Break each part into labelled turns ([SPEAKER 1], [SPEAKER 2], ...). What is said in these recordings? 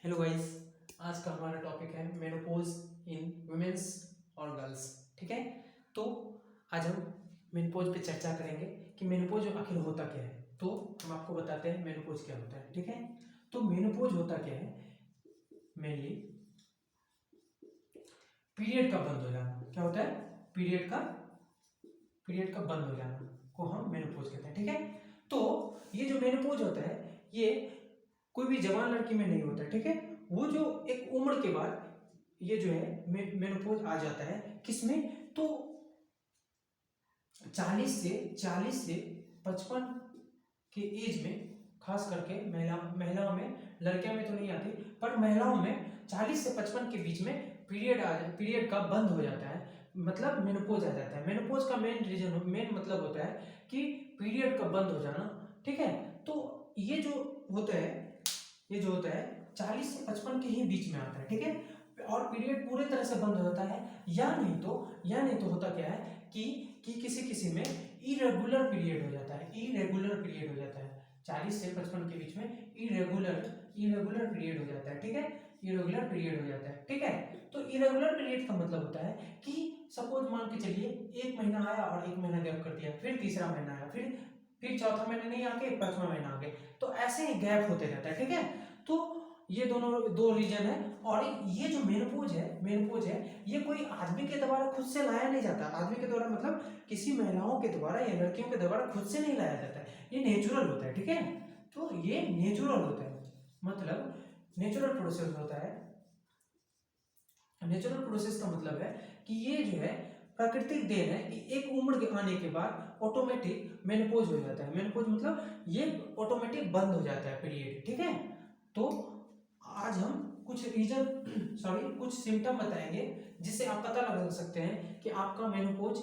[SPEAKER 1] Hello guys. आज का हमारा टॉपिक है मेनोपॉज इन वुमेन्स और गर्ल्स। ठीक है, तो आज हम मेनोपॉज पे चर्चा करेंगे कि मेनोपॉज आखिर होता क्या है। तो हम आपको बताते हैं मेनोपॉज क्या होता है। ठीक है, तो मेनोपॉज होता क्या है, मेनली पीरियड का बंद हो जाना। क्या होता है? पीरियड का बंद हो जाना को हम मेनोपॉज कहते हैं। ठीक है, तो ये जो मेनोपॉज होता है ये कोई भी जवान लड़की में नहीं होता है। ठीक है, वो जो एक उम्र के बाद ये जो है मेनोपॉज आ जाता है किसमें, तो 40 से 55 के एज में, खास करके महिलाओं में, लड़कियों में तो नहीं आती, पर महिलाओं में 40 से 55 के बीच में पीरियड का बंद हो जाता है, मतलब मेनोपॉज आ जाता है। मेनोपॉज का मेन मतलब होता है कि पीरियड का बंद हो जाना। ठीक है, तो ये जो होता है, ये जो होता है 40 से 55 के ही बीच में आता है। ठीक है, और पीरियड पूरे तरह से बंद हो जाता है, या नहीं तो होता क्या है कि किसी किसी में इरेगुलर पीरियड हो जाता है। इरेगुलर पीरियड हो जाता है 40 से 55 के बीच में इरेगुलर पीरियड हो जाता है। ठीक है, इरेगुलर पीरियड हो जाता है। ठीक है, तो इरेगुलर पीरियड का मतलब होता है कि सपोज मान के चलिए 1 महीना आया और 1 महीना गैप कर दिया, फिर तीसरा महीना आया, फिर चौथा महीना नहीं आके 5वां महीना आ गया, तो ऐसे ही गैप होते रहता है। ठीक है, तो ये दोनों दो रीजन है। और ये जो मेनोपॉज है ये कोई आदमी के द्वारा खुद से लाया नहीं जाता। आदमी के द्वारा मतलब किसी महिलाओं के द्वारा या लड़कियों के द्वारा खुद से नहीं लाया जाता है, ये नेचुरल होता है। ठीक है, तो ये नेचुरल होता है, मतलब नेचुरल प्रोसेस होता है। नेचुरल प्रोसेस का मतलब है कि ये जो है प्राकृतिक देन है कि एक उम्र के आने के बाद ऑटोमेटिक मेनोपॉज हो जाता है। मेनोपॉज मतलब ये ऑटोमेटिक बंद हो जाता है पीरियड। ठीक है, तो आज हम कुछ रीजन कुछ सिम्टम बताएंगे जिससे आप पता लगा सकते हैं कि आपका मेनोपॉज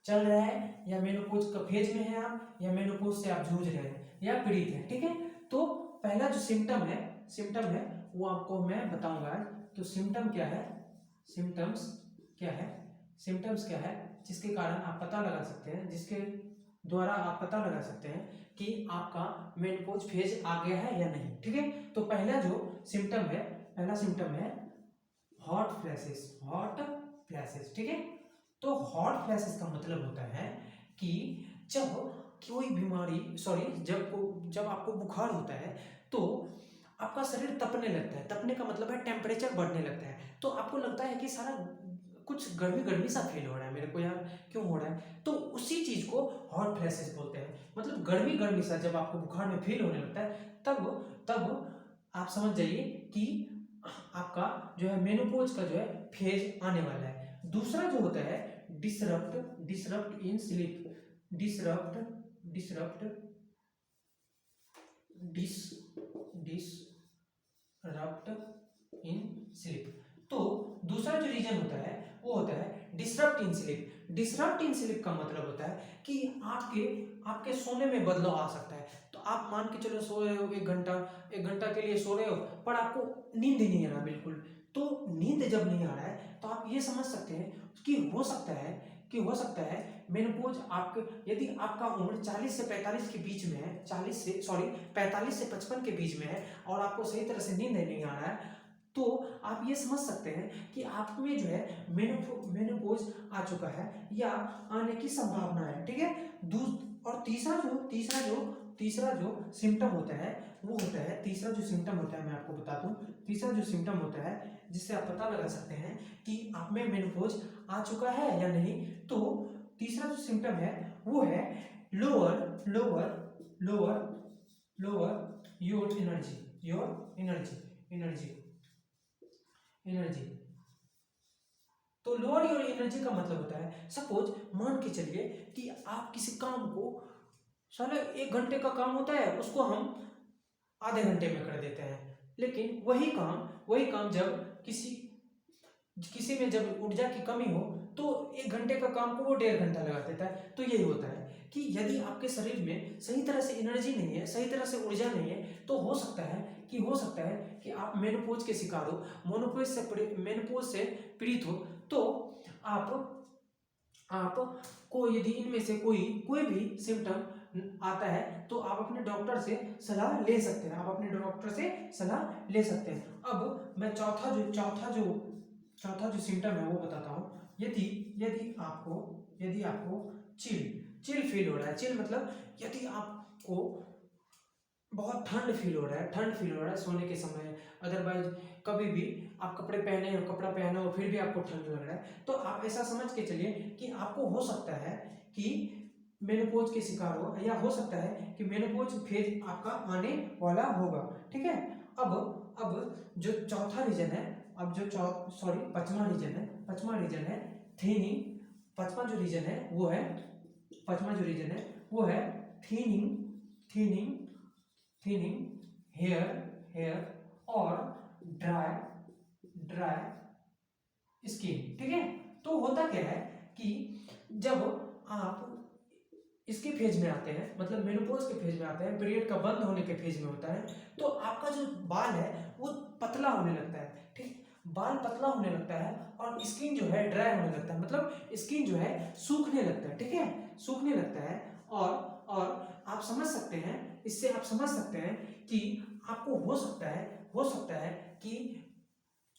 [SPEAKER 1] चल रहा है या मेनोपॉज का फेज में है आप, या मेनोपॉज से आप जूझ रहे हैं या पीड़ित हैं। ठीक है, तो पहला जो सिम्टम है वो आपको मैं बताऊंगा आज। तो सिम्टम्स क्या है सिम्टम्स क्या है जिसके कारण आप पता लगा सकते हैं, जिसके द्वारा आप पता लगा सकते हैं कि आपका मेनोपॉज फेज आ गया है या नहीं। ठीक है, तो पहला सिम्टम है हॉट फ्लैशेस। ठीक है, तो हॉट फ्लैशेस का मतलब होता है कि जब कोई बीमारी जब आपको बुखार होता है तो आपका शरीर तपने लगता है। तपने का मतलब है टेम्परेचर बढ़ने लगता है, तो आपको लगता है कि सारा कुछ गर्मी गर्मी सा फील हो रहा है मेरे को, यार क्यों हो रहा है, तो उसी चीज को हॉट फ्लैशेस बोलते हैं। मतलब गर्मी गर्मी सा जब आपको बुखार में फील होने लगता है तब आप समझ जाइए कि आपका जो है मेनोपॉज का जो है फेज आने वाला है। दूसरा जो होता है disrupt in sleep disrupt disrupt dis disrupt in sleep. तो दूसरा जो रीजन होता है वो होता है disrupt in sleep. Disrupt in sleep का मतलब होता है कि आपके सोने में बदलाव आ सकता है। तो आप मान के चलो सो रहे हो 1 घंटा के लिए सो रहे हो, पर आपको नींद ही नहीं आ रहा बिल्कुल। तो नींद जब नहीं आ रहा है तो आप ये समझ सकते हैं कि हो सकता है मेनोपॉज आपके, यदि आपका उम्र 40 से 45 के बीच में है, 45 से 55 के बीच में है और आपको सही तरह से नींद नहीं आ रहा है, तो आप ये समझ सकते हैं कि आप में जो है मेनोपॉज आ चुका है या आने की संभावना है। ठीक है, और तीसरा जो सिम्टम होता है वो होता है, तीसरा जो सिम्टम होता है मैं आपको बता दूं, तीसरा जो सिम्टम होता है जिससे आप पता लगा सकते हैं कि आप में मेनोपॉज आ चुका है या नहीं, तो तीसरा जो सिम्टम है वो है lower lower lower lower your energy. तो लोअर योर एनर्जी का मतलब होता है, सपोज मान के चलिए कि आप किसी काम को, साला 1 घंटे का काम होता है उसको हम आधे घंटे में कर देते हैं, लेकिन वही काम जब किसी में जब ऊर्जा की कमी हो तो 1 घंटे का काम को वो 1.5 घंटा लगा देता है। तो यही होता है कि यदि आपके शरीर में सही तरह से एनर्जी नहीं है, सही तरह से ऊर्जा नहीं है, तो हो सकता है कि आप मेनोपॉज के शिकार हो, मेनोपॉज से पीड़ित हो। तो आप को यदि इनमें से कोई भी सिम्टम आता है तो आप अपने डॉक्टर से सलाह ले सकते हैं, आप अपने डॉक्टर से सलाह ले सकते हैं। अब मैं चौथा जो सिम्टम है वो बताता हूँ। यदि यदि आपको चिल फील हो रहा है, चिल मतलब यदि आपको बहुत ठंड फील हो रहा है सोने के समय, अदरवाइज कभी भी आप कपड़ा पहने हो फिर भी आपको ठंड लग रहा है, तो आप ऐसा समझ के चलिए कि आपको हो सकता है कि मेनोपॉज के शिकार हो, या हो सकता है कि मेनोपॉज फेज आपका आने वाला होगा। ठीक है। अब जो चौथा रीजन है, अब जो पचवां रीजन है थीनिंग। पांचवा जो रीजन है वो है थीनिंग हेयर और ड्राई स्किन। ठीक है। तो होता क्या है कि जब आप इसके फेज में आते हैं, मतलब मेनोपॉज के फेज में आते हैं, पीरियड का बंद होने के फेज में होता है, तो आपका जो बाल है वो पतला होने लगता है। ठीक, बाल पतला होने लगता है और स्किन जो है ड्राई होने लगता है, मतलब स्किन जो है सूखने लगता है। ठीक है, सूखने लगता है। और आप समझ सकते हैं, इससे आप समझ सकते हैं कि आपको हो सकता है कि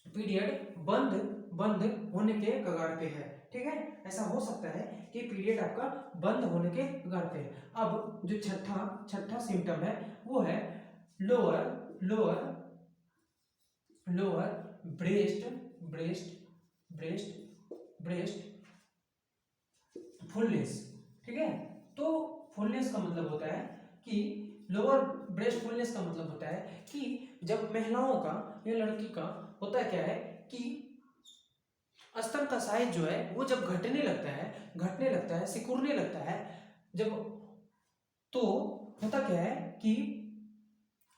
[SPEAKER 1] पीरियड बंद होने के कगार पे है। ठीक है, ऐसा हो सकता है कि पीरियड आपका बंद होने के कगार पे है। अब जो छठा सिम्टम है वो है लोअर ब्रेस्ट फुलनेस। ठीक है, तो फुलनेस का मतलब होता है कि लोअर ब्रेस्ट फुलनेस का मतलब होता है कि जब महिलाओं का या लड़की का होता क्या है कि स्तन का साइज जो है वो जब घटने लगता है, सिकुड़ने लगता है, जब तो होता क्या है कि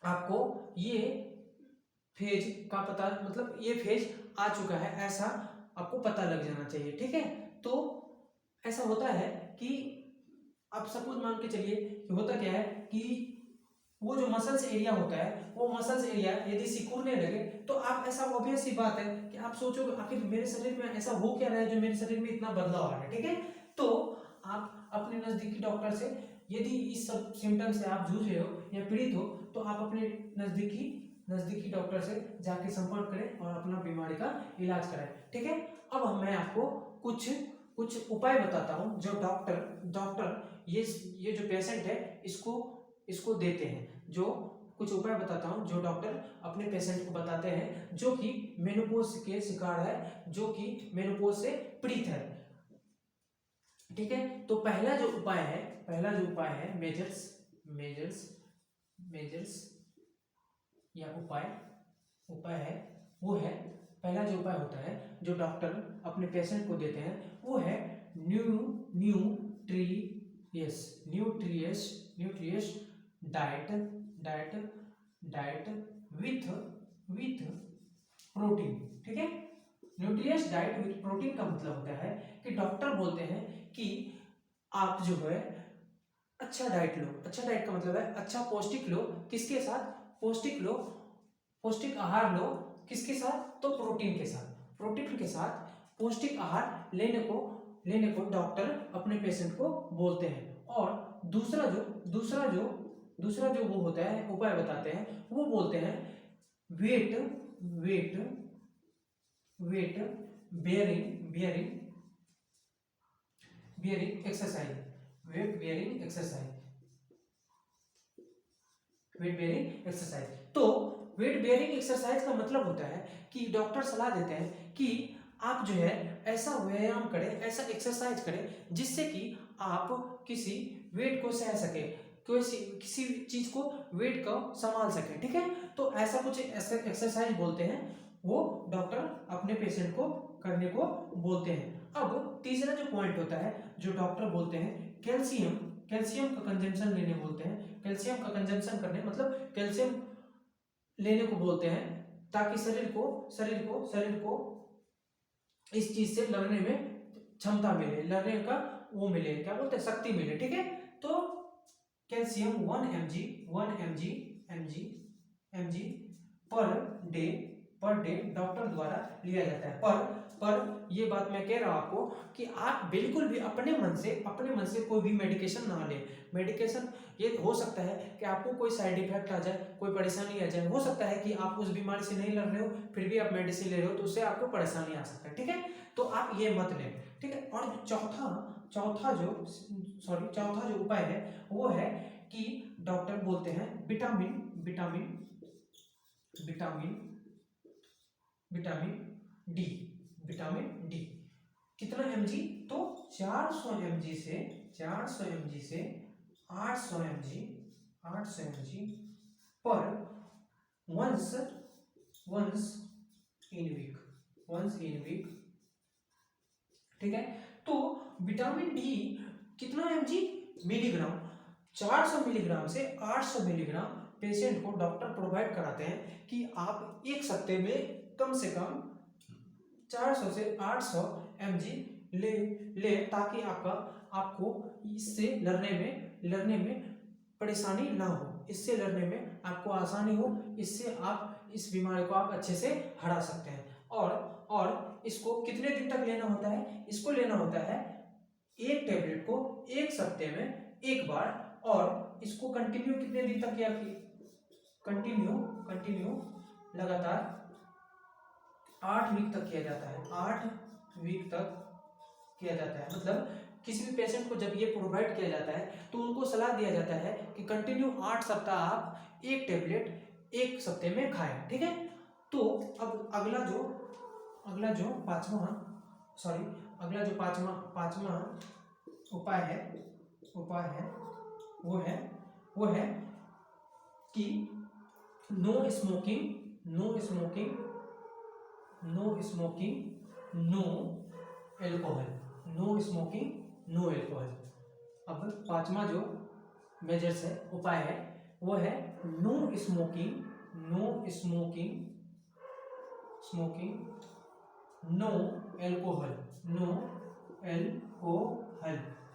[SPEAKER 1] आपको ये फेज का पता, मतलब ये फेज आ चुका है ऐसा आपको पता लग जाना चाहिए। ठीक है, तो ऐसा होता है कि आप सपोज मान के चलिए कि होता क्या है कि वो जो मसल्स एरिया होता है, वो मसल्स एरिया यदि सिकुड़ने लगे तो आप, ऐसा ऑब्वियस सी बात है कि आप सोचोगे आखिर मेरे शरीर में ऐसा हो क्या रहा है जो मेरे शरीर में इतना बदलाव आ रहा है। ठीक है, तो आप अपने नजदीकी डॉक्टर से, यदि इस सब सिम्टम से आप जूझ रहे हो या पीड़ित हो, तो आप अपने नजदीकी डॉक्टर से जाके संपर्क करें और अपना बीमारी का इलाज कराएं। ठीक है, अब मैं आपको कुछ उपाय बताता हूँ जो डॉक्टर ये जो पेशेंट है इसको देते हैं। जो कुछ उपाय बताता हूँ जो डॉक्टर अपने पेशेंट को बताते हैं जो कि मेनोपॉज के शिकार है, जो कि मेनोपॉज से पीड़ित है। ठीक है, तो पहला जो उपाय है मेजर्स या उपाय है वो है, पहला जो उपाय होता है जो डॉक्टर अपने पेशेंट को देते हैं वो है न्यूट्रियस डाइट विथ प्रोटीन। ठीक है, न्यूट्रियस डाइट विथ प्रोटीन का मतलब होता है कि डॉक्टर बोलते हैं कि आप जो है अच्छा डाइट लो। अच्छा डाइट का मतलब है अच्छा पौष्टिक लो, किसके साथ? पौष्टिक आहार लो, किसके साथ? तो प्रोटीन के साथ पौष्टिक आहार लेने को डॉक्टर अपने पेशेंट को बोलते हैं। और दूसरा जो वो होता है उपाय बताते हैं, वो बोलते हैं वेट बेयरिंग एक्सरसाइज। तो वेट बेयरिंग एक्सरसाइज का मतलब होता है कि डॉक्टर सलाह देते हैं कि आप जो है ऐसा व्यायाम करें, ऐसा एक्सरसाइज करें जिससे कि आप किसी वेट को सह सके, किसी चीज को वेट को संभाल सके। ठीक है, तो ऐसा कुछ एक्सरसाइज बोलते हैं, वो डॉक्टर अपने पेशेंट को करने को बोलते हैं। अब तीसरा जो पॉइंट होता है जो डॉक्टर बोलते हैं, कैल्शियम का कंजम्पशन लेने बोलते हैं। कैल्शियम का कंजम्पशन करने मतलब कैल्शियम लेने को बोलते हैं ताकि शरीर को इस चीज से लड़ने में क्षमता मिले, लड़ने का वो मिले, क्या बोलते हैं, शक्ति मिले। ठीक है, तो कैल्शियम 1 mg पर पर डे डॉक्टर द्वारा लिया जाता है। पर ये बात मैं कह रहा हूँ आपको कि आप बिल्कुल भी अपने मन से कोई भी मेडिकेशन ना लें। मेडिकेशन ये हो सकता है कि आपको कोई साइड इफेक्ट आ जाए, कोई परेशानी आ जाए, हो सकता है कि आप उस बीमारी से नहीं लड़ रहे हो फिर भी आप मेडिसिन ले रहे हो तो उससे आपको परेशानी आ सकता है, ठीक है। तो आप ये मत लें, ठीक है। और चौथा जो उपाय है वो है कि डॉक्टर बोलते हैं विटामिन डी। विटामिन डी कितना mg? तो 400 mg से 800 mg पर once in week, ठीक है। तो विटामिन डी कितना mg? मिलीग्राम। 400 मिलीग्राम से 800 मिलीग्राम पेशेंट को डॉक्टर प्रोवाइड कराते हैं कि आप एक सप्ते में कम से कम 400 से 800 mg ले ताकि आपको इससे लड़ने में परेशानी ना हो, इससे लड़ने में आपको आसानी हो, इससे आप इस बीमारी को आप अच्छे से हरा सकते हैं। और इसको कितने दिन तक लेना होता है? इसको लेना होता है एक टेबलेट को एक सप्ते में एक बार, और इसको कंटिन्यू कितने दिन तक किया? कंटिन्यू लगातार 8 वीक तक किया जाता है। 8 वीक तक किया जाता है। मतलब किसी भी पेशेंट को जब ये प्रोवाइड किया जाता है तो उनको सलाह दिया जाता है कि कंटिन्यू 8 सप्ताह आप एक टेबलेट एक सप्ते में खाएं, ठीक है। तो अब अगला जो पांचवा उपाय है वो है कि नो स्मोकिंग, नो एल्कोहल। अब पांचवा जो मेजर्स है, उपाय है, वो है नो स्मोकिंग, नो एल्कोहल,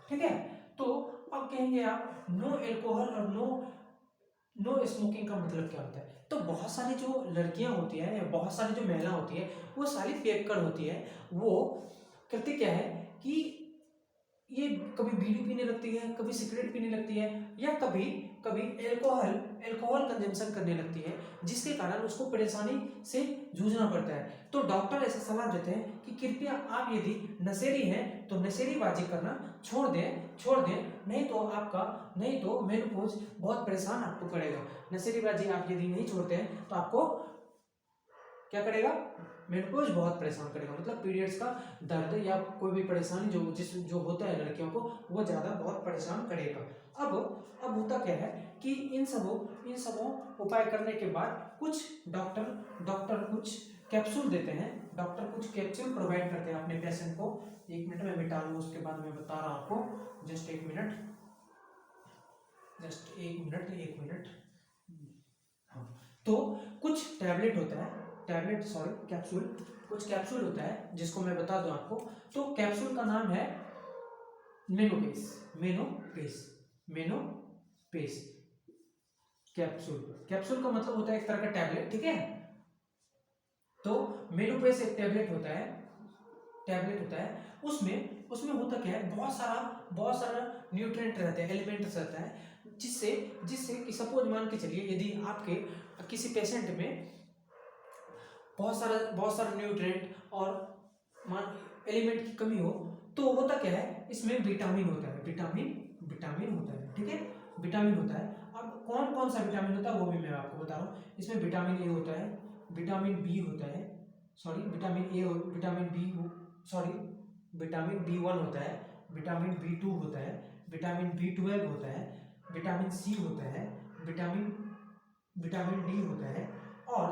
[SPEAKER 1] ठीक है। तो अब कहेंगे आप नो एल्कोहल और नो स्मोकिंग का मतलब क्या होता है? तो बहुत सारी जो लड़कियां होती है या बहुत सारी जो महिला होती है वो सारी पियक्कड़ होती है। वो करती क्या है कि ये कभी बीड़ी पीने लगती है, कभी सिगरेट पीने लगती है, या कभी अल्कोहल कंजम्पशन करने लगती है, जिसके कारण उसको परेशानी से जूझना पड़ता है। तो डॉक्टर ऐसा सलाह देते हैं कि कृपया आप यदि नशेड़ी हैं तो नशेड़ीबाजी करना छोड़ दें, नहीं तो मेनोपॉज बहुत परेशान आपको करेगा। नशेड़ीबाजी आप यदि नहीं छोड़ते हैं तो आपको क्या करेगा? मेनोपॉज बहुत परेशान करेगा। मतलब पीरियड्स का दर्द या कोई भी परेशानी जो होता है लड़कियों को, वो ज़्यादा बहुत परेशान करेगा। अब होता क्या है कि इन सबों उपाय करने के बाद कुछ डॉक्टर कुछ कैप्सूल देते हैं। डॉक्टर कुछ कैप्सूल प्रोवाइड करते हैं अपने पेशेंट को। 1 मिनट में मिटा लूँ, उसके बाद मैं बता रहा हूँ आपको। जस्ट एक मिनट। हाँ, तो कुछ कैप्सूल होता है जिसको मैं बता दूं आपको। तो कैप्सूल का नाम है मेनोपेस कैप्सूल का मतलब होता है एक तरह का टैबलेट, ठीक है। तो मेनोपेस एक टैबलेट होता है। उसमें होता क्या है, बहुत सारा न्यूट्रिएंट रहते हैं, एलिमेंट्स रहता है, जिससे कि सपोज मान के चलिए यदि आपके किसी पेशेंट में बहुत सारा न्यूट्रिएंट और एलिमेंट की कमी हो, तो होता क्या है, इसमें विटामिन होता है, ठीक है। विटामिन होता है। अब कौन सा विटामिन होता है वो भी मैं आपको बता रहा हूँ। इसमें विटामिन ए होता है, विटामिन बी होता है, विटामिन B1 होता है, विटामिन B2 होता है, विटामिन B12 होता है, विटामिन सी होता है, विटामिन डी होता है, और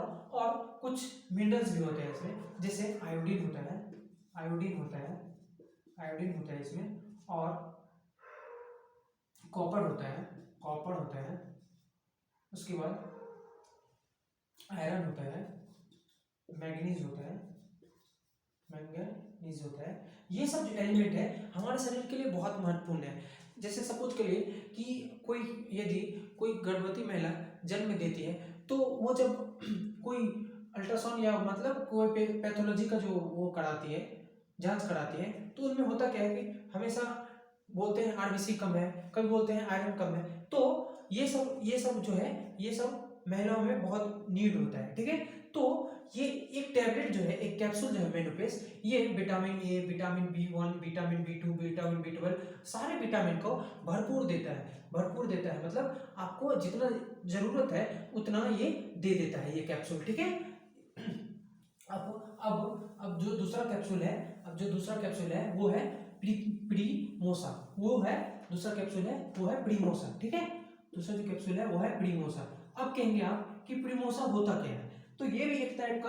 [SPEAKER 1] कुछ मिनरल्स भी होते हैं इसमें, जैसे आयोडीन होता है इसमें, और कॉपर होता है, उसके बाद आयरन होता है, मैंगनीज होता है। ये सब जो एलिमेंट है हमारे शरीर के लिए बहुत महत्वपूर्ण है। जैसे सपोज के लिए कि यदि कोई गर्भवती महिला जन्म देती है तो वो जब कोई अल्ट्रासाउंड या मतलब कोई पैथोलॉजी का जो वो कराती है, जांच कराती है, तो उनमें होता क्या है कि हमेशा बोलते हैं आरबीसी कम है, कभी बोलते हैं आयरन कम है। तो ये सब जो है, ये सब महिलाओं में बहुत नीड होता है, ठीक है। तो ये एक टैबलेट जो है, एक कैप्सूल जो है मेनोपेस, ये vitamin A, vitamin B1, vitamin B2, vitamin B12 सारे विटामिन को भरपूर देता है, भरपूर देता है, मतलब आपको जितना जरूरत है उतना ये दे देता है ये कैप्सूल, ठीक है। अब जो दूसरा कैप्सूल है, वो है प्रीमोसा, वो है दूसरा कैप्सूल है, वो है प्रीमोसा, ठीक है। दूसरा जो कैप्सूल है वो है प्रीमोसा। अब कहेंगे आप कि प्रीमोसा होता क्या है, तो ये भी एक टाइप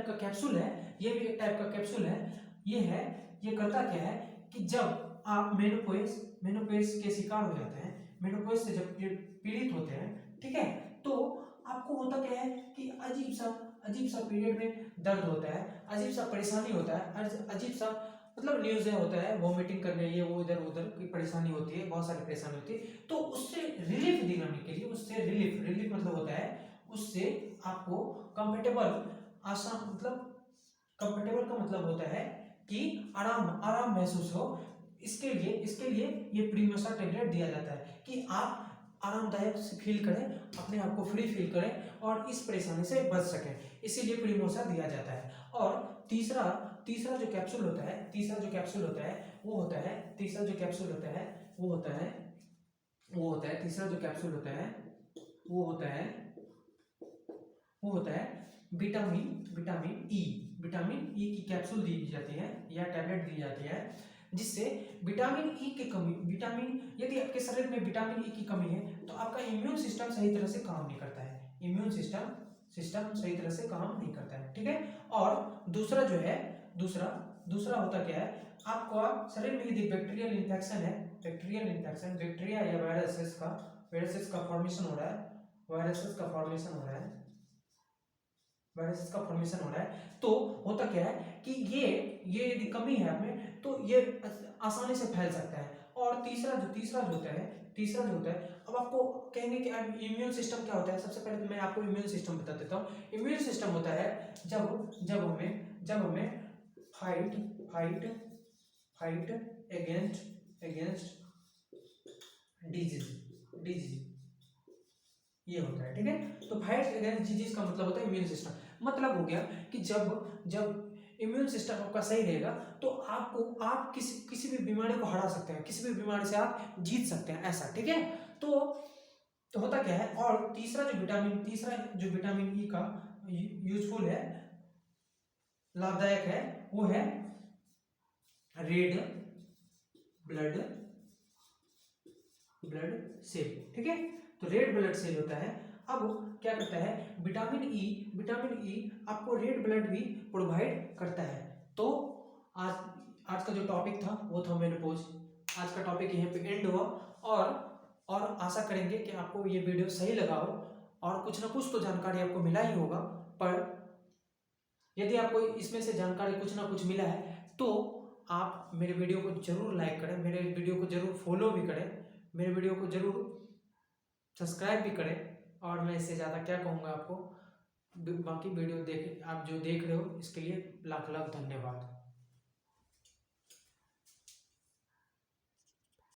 [SPEAKER 1] का कैप्सूल है, ये भी एक टाइप का कैप्सूल है। ये करता क्या है कि जब आप मेनोपॉज के शिकार हो जाते हैं, मेनोपॉज से जब पीड़ित होते हैं, ठीक है, तो आपको होता क्या है कि अजीब सा पीरियड में दर्द होता है, अजीब सा परेशानी होता है, अजीब सा मतलब न्यूज़ होता है, वॉमिटिंग करने, ये वो इधर उधर की परेशानी होती है, बहुत सारी परेशानी होती है। तो उससे रिलीफ दिलाने के लिए, उससे रिलीफ मतलब होता है, उससे आपको कंफर्टेबल, आसान, मतलब कंफर्टेबल का मतलब होता है कि आराम महसूस हो। इसके लिए ये प्रीमोसा टेबलेट दिया जाता है कि आप आरामदायक से फील करें, अपने आप को फ्री फील करें और इस परेशानी से बच सकें, इसीलिए प्रीमोसा दिया जाता है। और तीसरा जो कैप्सूल होता है, वो होता है तीसरा जो कैप्सूल होता है वो होता है विटामिन ई की कैप्सूल दी जाती है या टैबलेट दी जाती है, जिससे विटामिन ई की कमी, यदि आपके शरीर में विटामिन ई की कमी है तो आपका इम्यून सिस्टम सही तरह से काम नहीं करता है, इम्यून सिस्टम सही तरह से काम नहीं करता है, ठीक है। और दूसरा जो है, दूसरा होता क्या है, आपका शरीर में यदि बैक्टीरियल इन्फेक्शन है, बैक्टीरिया या वायरसेस का फॉर्मेशन हो रहा है, वायरसेस का फॉर्मेशन हो रहा है, तो होता क्या है कि ये यदि कमी है आप में तो ये आसानी से फैल सकता है। और तीसरा जो होता है, अब आपको कहेंगे कि इम्यून सिस्टम क्या होता है, सबसे पहले मैं आपको इम्यून सिस्टम बता देता हूँ। इम्यून सिस्टम होता है जब हमें फाइट अगेंस्ट डिजीज ये होता है, ठीक है। तो फाइट अगेंस्ट डिजीज का मतलब होता है इम्यून सिस्टम, मतलब हो गया कि जब इम्यून सिस्टम आपका सही रहेगा तो आप किसी भी बीमारी को हरा सकते हैं, किसी भी बीमारी से आप जीत सकते हैं, ऐसा, ठीक है। तो होता क्या है, और तीसरा जो विटामिन ई का यूजफुल है, लाभदायक है, वो है रेड ब्लड सेल, ठीक है। तो रेड ब्लड सेल होता है। अब क्या करता है, विटामिन ई आपको रेड ब्लड भी प्रोवाइड करता है। तो आज का जो टॉपिक था वो था मेनोपॉज। आज का टॉपिक यहीं पे एंड हुआ, और आशा करेंगे कि आपको ये वीडियो सही लगा हो और कुछ ना कुछ तो जानकारी आपको मिला ही होगा। पर यदि आपको इसमें से जानकारी कुछ ना कुछ मिला है तो आप मेरे वीडियो को जरूर लाइक करें, मेरे वीडियो को जरूर फॉलो भी करें, मेरे वीडियो को जरूर सब्सक्राइब भी करें। और मैं इससे ज़्यादा क्या कहूँगा आपको, बाकी वीडियो आप जो देख रहे हो इसके लिए लाख लाख धन्यवाद।